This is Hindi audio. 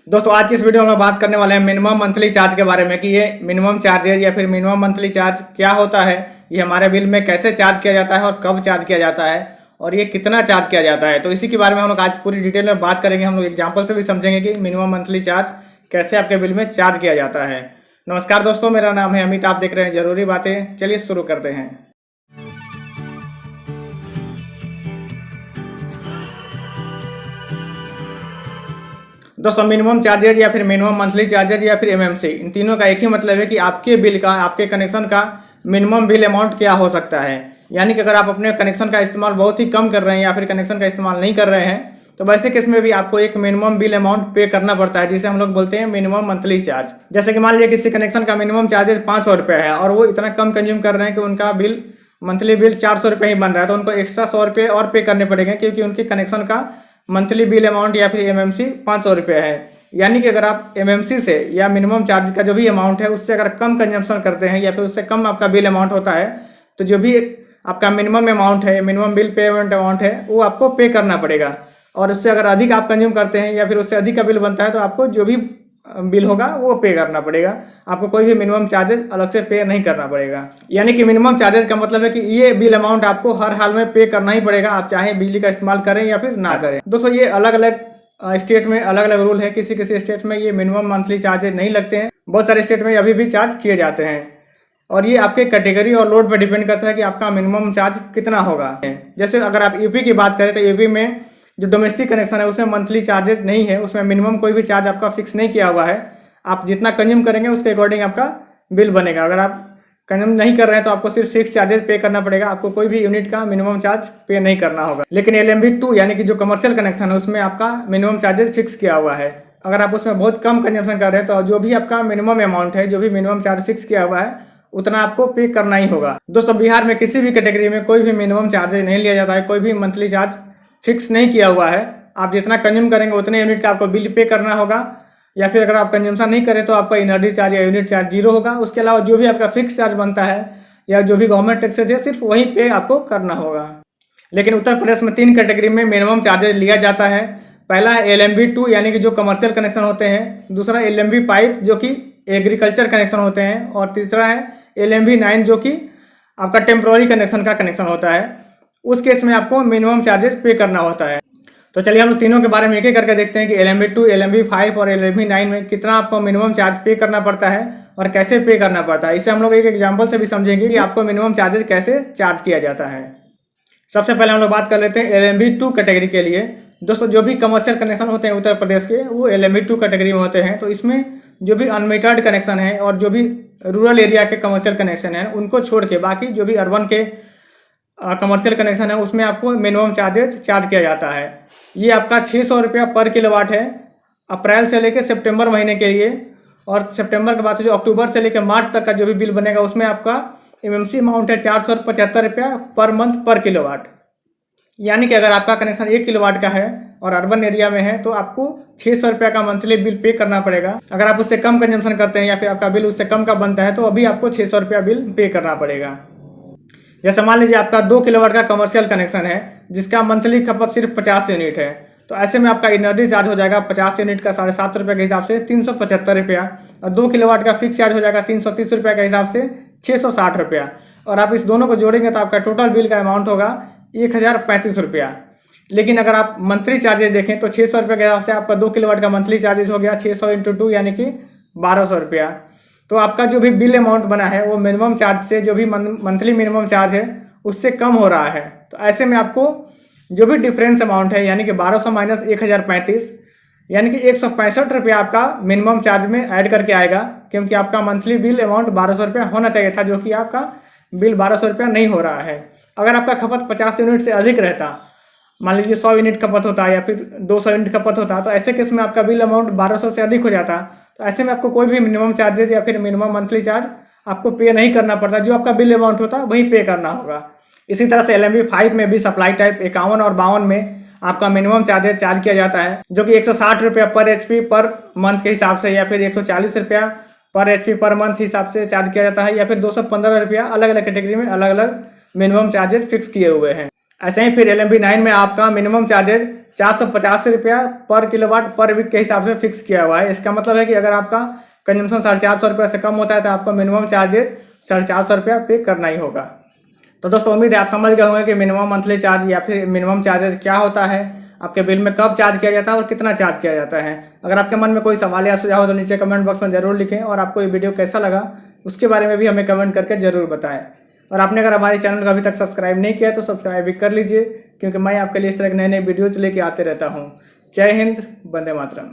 दोस्तों आज की इस वीडियो में हम बात करने वाले हैं मिनिमम मंथली चार्ज के बारे में कि ये मिनिमम चार्जेज या फिर मिनिमम मंथली चार्ज क्या होता है, ये हमारे बिल में कैसे चार्ज किया जाता है और कब चार्ज किया जाता है और ये कितना चार्ज किया जाता है। तो इसी के बारे में हम लोग आज पूरी डिटेल में बात करेंगे। हम लोग एग्जाम्पल से भी समझेंगे कि मिनिमम मंथली चार्ज कैसे आपके बिल में चार्ज किया जाता है। नमस्कार दोस्तों, मेरा नाम है अमित, आप देख रहे हैं जरूरी बातें। चलिए शुरू करते हैं। दोस्तों मिनिमम चार्जेज या फिर मिनिमम मंथली चार्जेज या फिर एमएमसी, इन तीनों का एक ही मतलब है कि आपके बिल का, आपके कनेक्शन का मिनिमम बिल अमाउंट क्या हो सकता है। यानी कि अगर आप अपने कनेक्शन का इस्तेमाल बहुत ही कम कर रहे हैं या फिर कनेक्शन का इस्तेमाल नहीं कर रहे हैं तो वैसे केस में भी आपको एक मिनिमम बिल अमाउंट पे करना पड़ता है, जिसे हम लोग बोलते हैं मिनिमम मंथली चार्ज। जैसे कि मान लीजिए किसी कनेक्शन का मिनिमम चार्जेज 500 रुपये है और वो इतना कम कंज्यूम कर रहे हैं कि उनका बिल मंथली बिल 400 रुपये ही बन रहा है, तो उनको एक्स्ट्रा 100 रुपये और पे करने पड़ेंगे क्योंकि उनके कनेक्शन का मंथली बिल अमाउंट या फिर एमएमसी 500 रुपये है। यानी कि अगर आप एमएमसी से या मिनिमम चार्ज का जो भी अमाउंट है उससे अगर कम कंजम्पशन करते हैं या फिर उससे कम आपका बिल अमाउंट होता है तो जो भी आपका मिनिमम अमाउंट है, मिनिमम बिल पेमेंट अमाउंट है, वो आपको पे करना पड़ेगा। और उससे अगर अधिक आप कंज्यूम करते हैं या फिर उससे अधिक का बिल बनता है तो आपको जो भी बिल होगा वो पे करना पड़ेगा। आपको कोई भी मिनिमम चार्जेस अलग से पे नहीं करना पड़ेगा। यानी कि मिनिमम चार्जेस का मतलब है कि ये बिल अमाउंट आपको हर हाल में पे करना ही पड़ेगा, आप चाहे बिजली का इस्तेमाल करें या फिर ना करें। दोस्तों ये अलग अलग स्टेट में अलग अलग रूल है। किसी किसी स्टेट में ये मिनिमम मंथली चार्जेस नहीं लगते हैं, बहुत सारे स्टेट में अभी भी चार्ज किए जाते हैं और ये आपके कैटेगरी और लोड पर डिपेंड करता है कि आपका मिनिमम चार्ज कितना होगा। जैसे अगर आप यूपी की बात करें तो यूपी में जो डोमेस्टिक कनेक्शन है उसमें मंथली चार्जेस नहीं है, उसमें मिनिमम कोई भी चार्ज आपका फिक्स नहीं किया हुआ है। आप जितना कंज्यूम करेंगे उसके अकॉर्डिंग आपका बिल बनेगा। अगर आप कंज्यूम नहीं कर रहे हैं तो आपको सिर्फ फिक्स चार्जेस पे करना पड़ेगा, आपको कोई भी यूनिट का मिनिमम चार्ज पे नहीं करना होगा। लेकिन LMB2 यानी कि जो कमर्शियल कनेक्शन है उसमें आपका मिनिमम चार्जेस फिक्स किया हुआ है। अगर आप उसमें बहुत कम कंजम्पशन कर रहे हैं तो जो भी आपका मिनिमम अमाउंट है, जो भी मिनिमम चार्ज फिक्स किया हुआ है उतना आपको पे करना ही होगा। दोस्तों बिहार में किसी भी कैटेगरी में कोई भी मिनिमम चार्जेस नहीं लिया जाता है, कोई भी मंथली चार्ज फिक्स नहीं किया हुआ है। आप जितना कंज्यूम करेंगे उतने यूनिट का आपको बिल पे करना होगा, या फिर अगर आप कंजम्पशन नहीं करें तो आपका एनर्जी चार्ज या यूनिट चार्ज 0 होगा। उसके अलावा जो भी आपका फिक्स चार्ज बनता है या जो भी गवर्नमेंट टैक्सेज है सिर्फ वही पे आपको करना होगा। लेकिन उत्तर प्रदेश में 3 कैटेगरी में मिनिमम चार्जेज लिया जाता है। पहला है LMB2 यानी कि जो कमर्शियल कनेक्शन होते हैं, दूसरा LMB5 जो कि एग्रीकल्चर कनेक्शन होते हैं और तीसरा है LMB9 जो कि आपका टेम्प्रोरी कनेक्शन का कनेक्शन होता है। उस केस में आपको मिनिमम चार्जेस पे करना होता है। तो चलिए हम लोग तीनों के बारे में एक एक करके देखते हैं कि LMB2, LMB5 और LMB9 में कितना आपको मिनिमम चार्ज पे करना पड़ता है और कैसे पे करना पड़ता है। इसे हम लोग एक एग्जांपल से भी समझेंगे कि आपको मिनिमम चार्जेस कैसे चार्ज किया जाता है। सबसे पहले हम लोग बात कर लेते हैं LMB2 कैटेगरी के लिए। दोस्तों जो भी कमर्शियल कनेक्शन होते हैं उत्तर प्रदेश के वो LMB2 कैटेगरी में होते हैं। तो इसमें जो भी अनमीटर्ड कनेक्शन है और जो भी रूरल एरिया के कमर्शियल कनेक्शन है उनको छोड़ के बाकी जो भी अर्बन के कमर्शियल कनेक्शन है उसमें आपको मिनिमम चार्जेज चार्ज किया जाता है। ये आपका 600 रुपया पर किलोवाट है अप्रैल से लेकर सितंबर महीने के लिए, और सितंबर के बाद से जो अक्टूबर से लेकर मार्च तक का जो भी बिल बनेगा उसमें आपका एमएमसी अमाउंट है 475 रुपया पर मंथ पर किलोवाट। यानी कि अगर आपका कनेक्शन 1 किलोवाट का है और अर्बन एरिया में है तो आपको 600 रुपया का मंथली बिल पे करना पड़ेगा। अगर आप उससे कम कंजम्पशन करते हैं या फिर आपका बिल उससे कम का बनता है तो अभी आपको 600 रुपया बिल पे करना पड़ेगा। जैसे मान लीजिए आपका 2 किलोवाट का कमर्शियल कनेक्शन है जिसका मंथली खपत सिर्फ 50 यूनिट है, तो ऐसे में आपका एनर्जी चार्ज हो जाएगा 50 यूनिट का 7.5 रुपये के हिसाब से 375 रुपया, और 2 किलोवाट का फिक्स चार्ज हो जाएगा 330 रुपया के हिसाब से 660 रुपया। और आप इस दोनों को जोड़ेंगे तो आपका टोटल बिल का अमाउंट होगा 1035 रुपया। लेकिन अगर आप मंथली चार्जेस देखें तो 600 रुपये के हिसाब से आपका 2 किलोवाट का मंथली चार्जेस हो गया 600 × 2 यानी कि 1200 रुपया। तो आपका जो भी बिल अमाउंट बना है वो मिनिमम चार्ज से, जो भी मंथली मिनिमम चार्ज है उससे कम हो रहा है। तो ऐसे में आपको जो भी डिफरेंस अमाउंट है यानी कि 1200 माइनस 1035 यानी कि 165 रुपया आपका मिनिमम चार्ज में ऐड करके आएगा, क्योंकि आपका मंथली बिल अमाउंट 1200 रुपया होना चाहिए था, जो कि आपका बिल 1200 रुपया नहीं हो रहा है। अगर आपका खपत 50 यूनिट से अधिक रहता, मान लीजिए 100 यूनिट खपत होता या फिर 200 यूनिट खपत होता, तो ऐसे केस में आपका बिल अमाउंट 1200 से अधिक हो जाता। तो ऐसे में आपको कोई भी मिनिमम चार्जेज या फिर मिनिमम मंथली चार्ज आपको पे नहीं करना पड़ता, जो आपका बिल अमाउंट होता है वही पे करना होगा। इसी तरह से LMB5 में भी सप्लाई टाइप 51 और 52 में आपका मिनिमम चार्जेज चार्ज किया जाता है, जो कि 160 रुपया पर HP पर मंथ के हिसाब से या फिर 140 रुपया पर HP पर मंथ हिसाब से चार्ज किया जाता है, या फिर 215 रुपया। अलग अलग कैटेगरी में अलग अलग मिनिमम चार्जेस फिक्स किए हुए हैं। ऐसे ही फिर LMB9 में आपका मिनिमम चार्जेज 450 रुपया पर किलोवाट पर वीक के हिसाब से फिक्स किया हुआ है। इसका मतलब है कि अगर आपका कंजम्पशन 450 रुपये से कम होता है तो आपका मिनिमम चार्जेज 450 रुपया पे करना ही होगा। तो दोस्तों उम्मीद है आप समझ गए होंगे कि मिनिमम मंथली चार्ज या फिर मिनिमम चार्जेस क्या होता है, आपके बिल में कब चार्ज किया जाता है और कितना चार्ज किया जाता है। अगर आपके मन में कोई सवाल या सुझाव हो तो नीचे कमेंट बॉक्स में जरूर लिखें, और आपको ये वीडियो कैसा लगा उसके बारे में भी हमें कमेंट करके जरूर बताएं। और आपने अगर हमारे चैनल को अभी तक सब्सक्राइब नहीं किया तो सब्सक्राइब भी कर लीजिए, क्योंकि मैं आपके लिए इस तरह के नए नए वीडियोज लेके आते रहता हूँ। जय हिंद, वंदे मातरम।